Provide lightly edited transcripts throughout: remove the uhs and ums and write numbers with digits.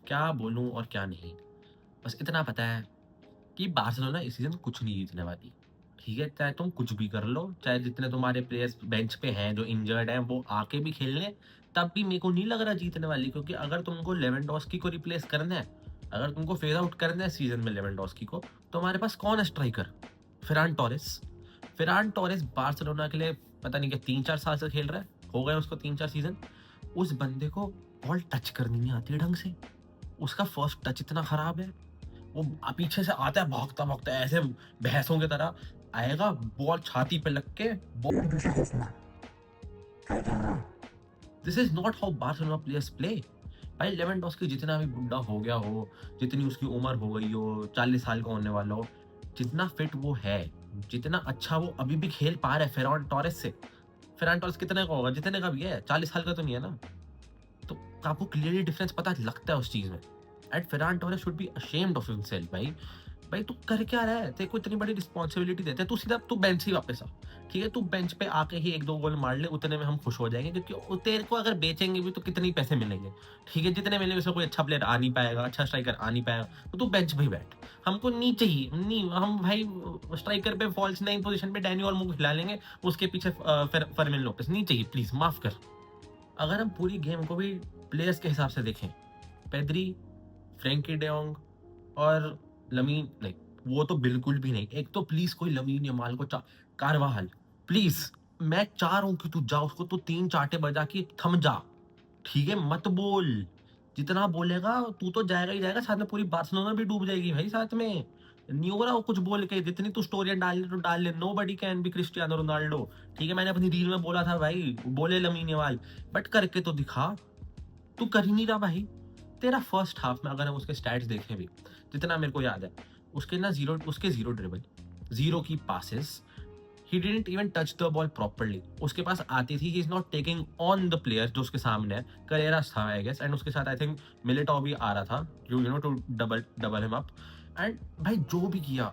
क्या बोलूँ और क्या नहीं। बस इतना पता है कि बार्सिलोना इस सीज़न कुछ नहीं जीतने वाली। ठीक है? चाहे तुम कुछ भी कर लो, चाहे जितने तुम्हारे प्लेयर्स बेंच पे हैं, जो इंजर्ड हैं, वो आके भी खेल लें, तब भी मेरे को नहीं लग रहा जीतने वाली, क्योंकि अगर तुमको लेवेंडोस्की को रिप्लेस करना है, अगर तुमको फेज़ आउट करना है सीज़न में लेवेंडोस्की को, तो हमारे पास कौन है striker? Ferran Torres. Ferran Torres Barcelona के लिए पता नहीं क्या 3-4 साल से खेल रहा है, हो गए उसको 3-4 सीज़न। उस बंदे को बॉल टच करनी नहीं आती ढंग से। उसका फर्स्ट टच इतना खराब है, वो पीछे से आता है भागता-भागता ऐसे भैंसों की तरह आएगा, बॉल छाती पे लग के this is not how Barcelona players play. भाई लेवेंडोस्की जितना भी बुड्ढा हो गया हो, जितनी उसकी उम्र हो गई हो, 40 साल का होने वाला हो, जितना फिट वो है, जितना अच्छा वो अभी भी खेल पा रहा है फेरन टोरेस से। फेरन टोरेस कितने का होगा? जितने का भी है, 40 साल का तो नहीं है ना? तो आपको क्लियरली डिफरेंस पता लगता है उस चीज़ में। And Ferran Torres should be ashamed of himself भाई। भाई तू कर क्या रहा है? तेरे को इतनी बड़ी रिस्पॉन्सिबिलिटी देते हैं, तू सीधा तू बेंच ही वापस आ। ठीक है? तू बेंच पे आके ही 1-2 गोल मार ले, उतने में हम खुश हो जाएँगे, क्योंकि तेरे को अगर बेचेंगे भी तो कितने ही पैसे मिलेंगे। ठीक है? जितने मिलेंगे उससे कोई अच्छा प्लेयर आ नहीं पाएगा, अच्छा स्ट्राइकर आ नहीं पाएगा, तो तू बेंच पे ही बैठ। हमको नहीं चाहिए, नहीं हम भाई स्ट्राइकर पे फॉल्स 9 पोज़ीशन पे डैनी ओल्मो को खिला लेंगे, उसके पीछे फर्मिन लोपेस नहीं चाहिए प्लीज़ माफ़ कर। अगर हम पूरी गेम को भी प्लेयर्स के हिसाब से देखें, पेद्री, फ्रैंकी डे जॉन्ग और लमीन नहीं, वो तो बिल्कुल भी नहीं। एक तो प्लीज़ कोई लमीन यमाल को चा कारवाहल, प्लीज़ मैं चाह रहा हूँ कि तू जा, उसको तू 3 चांटे बजा के थम जा, ठीक है? मत बोल। जितना बोलेगा तू तो जाएगा ही जाएगा, साथ में पूरी बार्सिलोना भी डूब जाएगी भाई साथ में। नहीं हो रहा वो कुछ बोल के, जितनी तू स्टोरियाँ डालनी तो डाल ले, nobody can be Cristiano Ronaldo. ठीक है? मैंने अपनी रील में बोला था भाई, बोले लमीन यमाल, बट करके तो दिखा। तू कर ही नहीं रहा भाई। तेरा फर्स्ट हाफ में अगर हम उसके स्टैट्स देखें भी, जितना मेरे को याद है, उसके 0 ड्रिबल, 0 की passes, he didn't even touch the ball properly. उसके पास आती थी, he is not taking on the player जो उसके सामने है। करेरास था आई गेस, एंड उसके साथ आई थिंक मिलिटॉव भी आ रहा था, you know to double double him up. And भाई जो भी किया,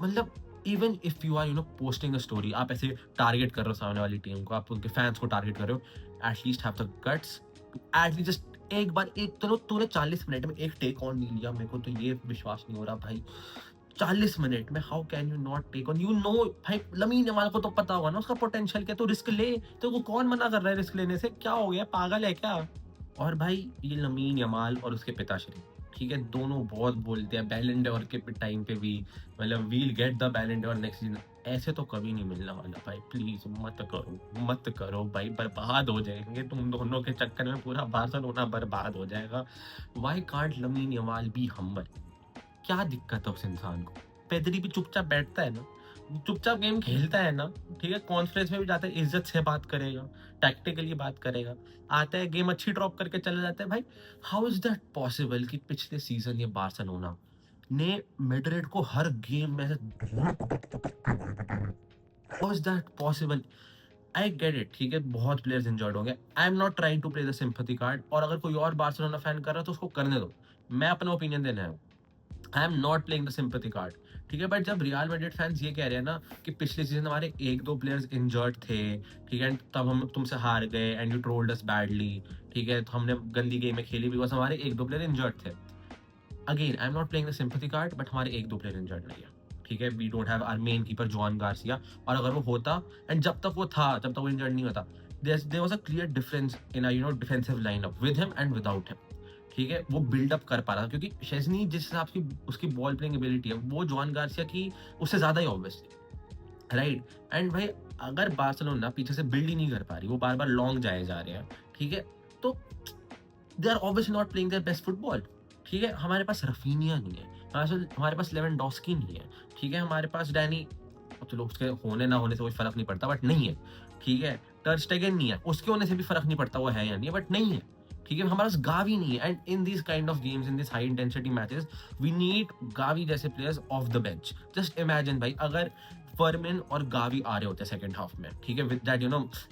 मतलब even if you are posting a story, आप ऐसे टारगेट कर रहे हो सामने वाली टीम को, आप उनके फैंस को टारगेट कर रहे हो, at least have the guts to at least just एक बार, एक तो तूने 40 मिनट में एक टेक ऑन नहीं लिया। मेरे को तो ये विश्वास नहीं हो रहा भाई, 40 मिनट में how can you not take on, भाई लमीन यमाल को तो पता होगा ना उसका पोटेंशियल क्या, तो रिस्क ले। तो वो कौन मना कर रहा है रिस्क लेने से? क्या हो गया, पागल है क्या? और भाई ये लमीन यमाल और उसके पिताश्री, ठीक है, दोनों बहुत बोलते हैं बैलन डोर के टाइम पे भी, मतलब we'll get the Ballon d'Or next season. ऐसे तो कभी नहीं मिलने वाला भाई, प्लीज मत करो भाई, बर्बाद हो जाएंगे तुम दोनों के चक्कर में, पूरा बार्सिलोना बर्बाद हो जाएगा। Why can't lamin Yamal be humble? क्या दिक्कत है उस इंसान को? पेदरी भी चुपचाप बैठता है ना, चुपचाप गेम खेलता है ना, ठीक है? कॉन्फ्रेंस में भी जाता है, इज्जत से बात करेगा, टैक्टिकली बात करेगा, आता है गेम अच्छी ड्रॉप करके चला जाता है भाई। हाउ इज दैट पॉसिबल कि पिछले सीजन ये बार्सिलोना ने मैड्रिड को हर गेम में से, how is that possible? I get it, ठीक है, बहुत प्लेयर्स इंजर्ड होंगे, I am not trying to play the sympathy card, और अगर कोई और बार्सिलोना फैन कर रहा है तो उसको करने दो, मैं अपना ओपिनियन देना है, आई am not playing the sympathy card. ठीक है? बट जब रियल मैड्रिड फैंस ये कह रहे हैं ना कि पिछले सीजन हमारे 1-2 प्लेयर्स इंजर्ड थे, ठीक है? तब हम तुमसे हार गए and you trolled us badly, ठीक है? तो हमने गंदी गेमें खेली बिकॉज़ हमारे 1-2 प्लेयर इंजर्ड थे। Again I am not playing the sympathy card, but हमारे 1-2 प्लेयर इंजर्ड नहीं है। ठीक है? We don't have our main keeper Joan Garcia, और अगर वो होता, एंड जब तक वो था, जब तक वो इंजर्ड नहीं होता, there was a clear difference in defensive lineup with him and without him. ठीक है? वो बिल्डअप कर पा रहा था, क्योंकि शेज़नी जिस हिसाब की उसकी बॉल प्लेइंग एबिलिटी है, वो जोआन गार्सिया की उससे ज़्यादा ही ऑब्वियसली, राइट? एंड भाई अगर बार्सिलोना पीछे से बिल्ड ही नहीं कर पा रही, वो बार-बार लॉन्ग जाए जा रहे हैं, ठीक है? तो they are obviously not playing their best football. ठीक है? हमारे पास रफीनिया नहीं है, हमारे पास लेवेंडोस्की नहीं है, ठीक है? हमारे पास डैनी, चलो उसके होने ना होने से कोई फ़र्क नहीं पड़ता, बट नहीं है, ठीक है? टर स्टेगन नहीं है, उसके होने से भी फ़र्क नहीं पड़ता वो है या नहीं है, बट नहीं है, ठीक है? हमारे पास गावी नहीं है, and in this kind of games, in this high intensity matches, we need Gavi जैसे players of the bench. Just imagine भाई, अगर फर्मिन और गावी आ रहे होते सेकंड हाफ में, ठीक है? With that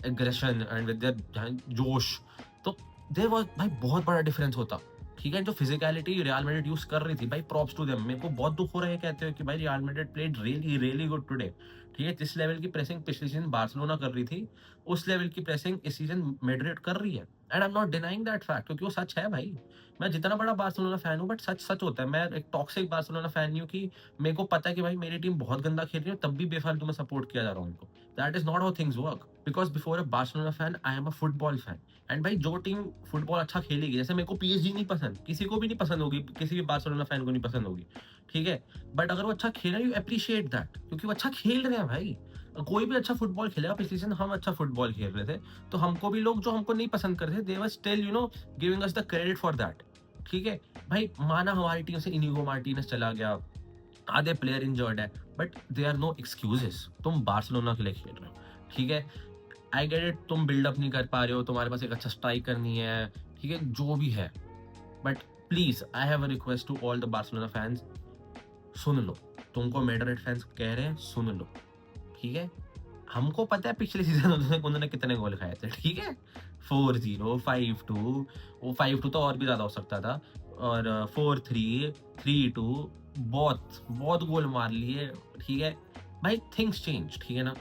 aggression and with that जोश, तो देयर वाज़ भाई बहुत बड़ा डिफरेंस होता। ठीक है? जो फिजिकलिटी रियल मैड्रिड यूज़ कर रही थी भाई, प्रॉप्स टू देम। मेरे को बहुत दुःख हो रहा है कहते हुए कि भाई real Madrid played really really good today. ठीक है? जिस लेवल की प्रेसिंग पिछले सीजन बार्सिलोना कर रही थी, उस लेवल की प्रेसिंग इस सीजन मैड्रिड कर रही है। And I am not denying that fact, क्योंकि वो सच है भाई। मैं जितना बड़ा बार्सिलोना फैन हूँ, बट सच सच होता है। मैं एक टॉक्सिक बार्सिलोना फैन नहीं हूँ कि मेरे को पता है कि भाई मेरी टीम बहुत गंदा खेल रही है, तब भी बेफालतू में सपोर्ट किया जा रहा हूँ उनको। That is not how things work, because before a Barcelona fan I am a football fan. And भाई जो टीम फुटबॉल अच्छा खेलेगी, जैसे मेरे को पीएसजी नहीं पसंद, किसी को भी नहीं पसंद होगी, किसी भी बार्सिलोना फैन को नहीं पसंद होगी, ठीक है। बट अगर वो अच्छा खेल रहा है, यू अप्रिशिएट दैट, क्योंकि वो अच्छा खेल रहे हैं भाई। कोई भी अच्छा फुटबॉल खेलेगा। पिछले सीजन हम अच्छा फुटबॉल खेल रहे थे, तो हमको भी लोग जो हमको नहीं पसंद करते थे, they were still giving us the credit for that, ठीक है। भाई माना हमारी टीम से इनिगो मार्टिनेज चला गया, आधे प्लेयर इंजर्ड है, but they are no excuses. तुम बार्सिलोना के लिए खेल रहे हो, ठीक है। आई गेट इट, तुम बिल्डअप नहीं कर पा रहे हो, तुम्हारे पास एक अच्छा स्ट्राइकर नहीं है, ठीक है, जो भी है। But please I have a request to all the Barcelona fans, सुन लो। तुमको मैड्रिड फैंस कह रहे हैं, सुन लो, ठीक है। हमको पता है पिछले सीजन उन्होंने कितने गोल खाए थे, ठीक है। 4-0, 5-2, वो 5-2 तो और भी ज्यादा हो सकता था, और 4-3, 3-2, बहुत बहुत गोल मार लिए, ठीक है। भाई थिंग्स चेंज, ठीक है ना।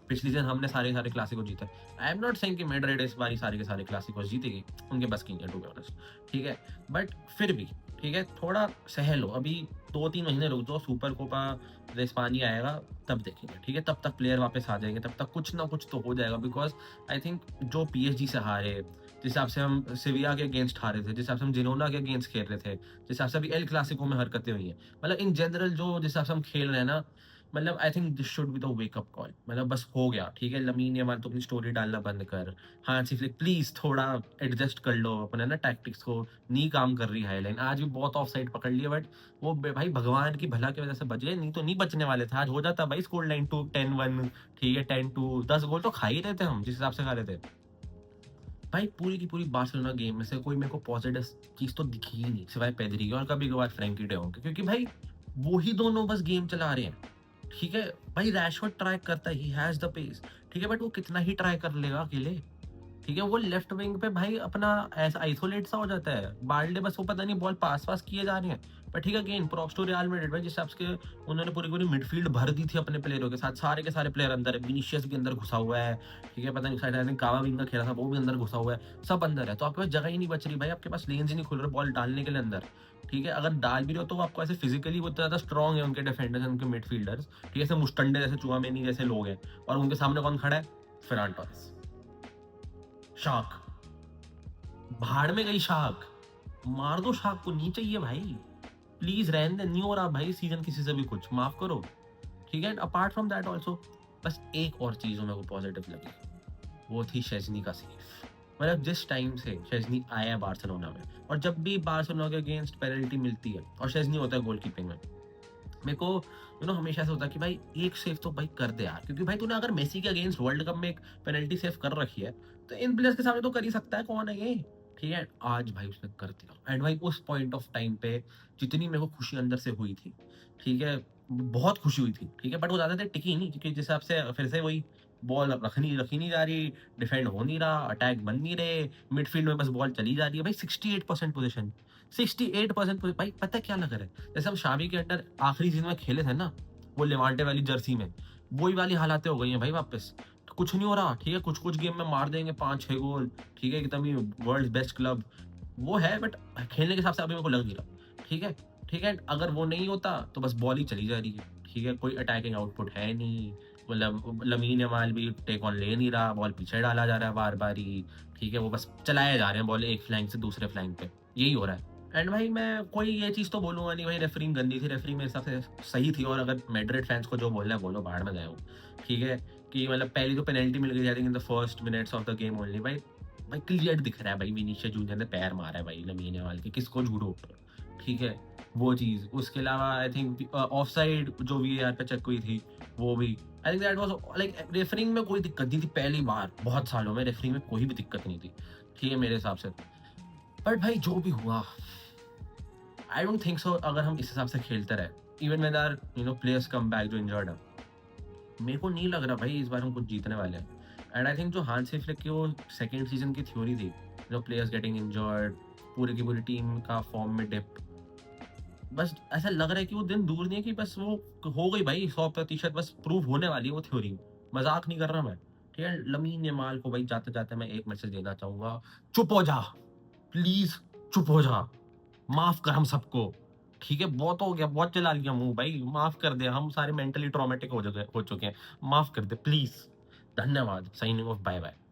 पिछली सीजन हमने सारे सारे क्लासिको जीते। आई एम नॉट सेइंग कि मैड्रिड इस बारी सारे के सारे क्लासिको जीतेगी, उनके बस की नहीं है, टू बी ऑनेस्ट, ठीक है। बट फिर भी, ठीक है, थोड़ा सह लो, अभी 2-3 महीने रुक जाओ, सुपर कोपा जो स्पानिया आएगा तब देखेंगे, ठीक है। तब तक प्लेयर वापस आ जाएंगे, तब तक कुछ ना कुछ तो हो जाएगा। बिकॉज आई थिंक जो पीएसजी से हारे, जिस हिसाब से हम सिविया के अगेंस्ट हारे थे, जिस हिसाब से हम जिनोना के अगेंस्ट खेल रहे थे, जिस हिसाब से अभी एल क्लासिको में हरकतें हुई हैं, मतलब इन जनरल जो जिस हिसाब से हम खेल रहे हैं ना, मतलब I think this should be the wake up call. मतलब बस हो गया, ठीक है। लमीन यमाल तो अपनी स्टोरी डालना बंद कर। हांसी फ्लिक प्लीज थोड़ा एडजस्ट कर लो अपने ना टैक्टिक्स को, नहीं काम कर रही है लाइन। आज भी बहुत ऑफ साइड पकड़ लिया, बट वो भाई भगवान की भला की वजह से बच गए, नहीं तो नहीं बचने वाले थे। आज हो जाता भाई स्कोर लाइन 10-1, ठीक है, 10-2, 10 गोल तो खा ही रहे थे हम जिस हिसाब से खा रहे थे। भाई पूरी की पूरी बार्सिलोना गेम में से कोई मेरे को पॉजिटिव चीज तो दिखी ही नहीं, सिवाय पेदरी की और कभी कभार फ्रैंकी डेयोंग के, क्योंकि भाई वो ही दोनों बस गेम चला रहे हैं, ठीक है। भाई रैशफोर्ड ट्राई करता है, ही हैज द पेस, ठीक है, बट वो कितना ही ट्राई कर लेगा अकेले, ठीक है। वो लेफ्ट विंग पे भाई अपना ऐसा आइसोलेट सा हो जाता है। बाल्डे बस वो पता नहीं बॉल पास पास किए जा रहे हैं। पर ठीक है, again props to Real Madrid भाई, जिस हिसाब से उन्होंने पूरी पूरी मिडफील्ड भर दी थी अपने प्लेयरों के साथ। सारे के सारे प्लेयर अंदर है, विनीशियस भी अंदर घुसा हुआ है, ठीक है। पता नहीं शायद आई थिंक कावामिंगा खेला था, वो भी अंदर घुसा हुआ है, सब अंदर है। तो आपके पास जगह ही नहीं बच रही भाई, आपके पास लेन्स ही नहीं खुल रहे बॉल डालने के लिए अंदर, ठीक है। अगर डाल भी रहे हो तो आपको ऐसे फिजिकली बहुत ज्यादा स्ट्रॉन्ग है उनके डिफेंडर्स, उनके मिडफील्डर्स, ठीक है, ऐसे मुस्टंडे जैसे चुआमेनी जैसे लोग हैं। और उनके सामने कौन खड़ा है? Ferran Torres, shark. भाड़ में गई शाख, मार दो शाख को, नहीं चाहिए भाई, प्लीज रहने दे, नहीं हो रहा भाई सीजन किसी से भी कुछ, माफ करो, ठीक है। अपार्ट फ्रॉम दैट ऑल्सो, बस एक और चीज मेरे को पॉजिटिव लगी, वो थी शेजनी का सेफ। मतलब जिस टाइम से शेजनी आया है बार्सिलोना में, और जब भी बार्सिलोना के अगेंस्ट पेनल्टी मिलती है और शेजनी होता है गोलकीपिंग में, मेरे को हमेशा ऐसा होता है कि भाई एक सेव तो भाई कर दे यार, क्योंकि भाई तूने अगर मेसी के अगेंस्ट वर्ल्ड कप में एक पेनल्टी सेव कर रखी है, तो इन प्लेयर्स के सामने तो कर ही सकता है, कौन है ये, ठीक है। आज भाई उसने कर दिया, एंड भाई उस पॉइंट ऑफ टाइम पे जितनी मेरे को खुशी अंदर से हुई थी, ठीक है, बहुत खुशी हुई थी, ठीक है। बट वो ज्यादा देर टिकी नहीं, क्योंकि जिस हिसाब से फिर से वही बॉल रखी नहीं जा रही, डिफेंड हो नहीं रहा, अटैक बन नहीं रहे, मिडफील्ड में बस बॉल चली जा रही है भाई। 68% पोजीशन, 68% भाई। पता है क्या लग रहा है, जैसे हम शावी के अंडर आखिरी सीजन में खेले थे ना, वो लेवांटे वाली जर्सी में, वही वाली हालातें हो गई हैं भाई वापस। तो कुछ नहीं हो रहा, ठीक है। कुछ कुछ गेम में मार देंगे 5-6 गोल, ठीक है, एकदम ही वर्ल्ड बेस्ट क्लब वो है, बट खेलने के हिसाब से अभी मेरे को लग नहीं रहा, ठीक है, ठीक है। अगर वो नहीं होता तो बस बॉल ही चली जा रही है, ठीक है, कोई अटैकिंग आउटपुट है नहीं। मतलब लमीन यमाल भी टेक ऑन ले नहीं रहा, बॉल पीछे डाला जा रहा है बार बार ही, ठीक है। वो बस चलाए जा रहे हैं बॉल एक फ्लैंक से दूसरे फ्लैंक पे, यही हो रहा है। एंड भाई मैं कोई ये चीज़ तो बोलूँगा नहीं भाई रेफरिंग गंदी थी, रेफरिंग मेरे हिसाब से सही थी। और अगर मैड्रिड फैंस को जो बोलना है बोलो, बाहर में गए हो, ठीक है। कि मतलब पहली तो पेनल्टी मिल गई I think in the first minutes of the game only भाई। भाई क्लियर दिख रहा है भाई, विनीशियस जूनियर ने पैर मारा है भाई लमीन यमाल के, किसको झूठो, ठीक है, वो चीज़। उसके अलावा आई थिंक ऑफ साइड जो वीएआर पे चेक हुई थी, वो भी I think that was like, referring में कोई दिक्कत नहीं थी पहली बार बहुत सालों में, रेफरिंग में कोई भी दिक्कत नहीं थी, ठीक है, मेरे हिसाब से। बट भाई जो भी हुआ, आई डोंट थिंक सो अगर हम इस हिसाब से खेलते रहे, even when our players come back जो इंजर्ड है, मेरे को नहीं लग रहा भाई इस बार हम कुछ जीतने वाले हैं। एंड आई थिंक जो हांसी फ्लिक की वो सेकेंड सीजन की थ्योरी थी, प्लेयर्स गेटिंग इंजर्ड, पूरी की पूरी टीम का फॉर्म में डिप, बस ऐसा लग रहा है कि वो दिन दूर नहीं है कि बस वो हो गई भाई 100%, बस प्रूव होने वाली है वो थ्योरी। मजाक नहीं कर रहा मैं, ठीक है? लमीन यमाल को भाई जाते-जाते मैं एक मैसेज देना चाहूँगा, चुप हो जा, प्लीज़ चुप हो जा, माफ़ कर हम सबको, ठीक है? बहुत हो गया, बहुत चला लिया मुँह भाई, माफ़ कर दे, हम सारे मेंटली ट्रॉमेटिक हो चुके हैं, माफ़ कर दे प्लीज़। धन्यवाद, साइनिंग ऑफ, बाय-बाय।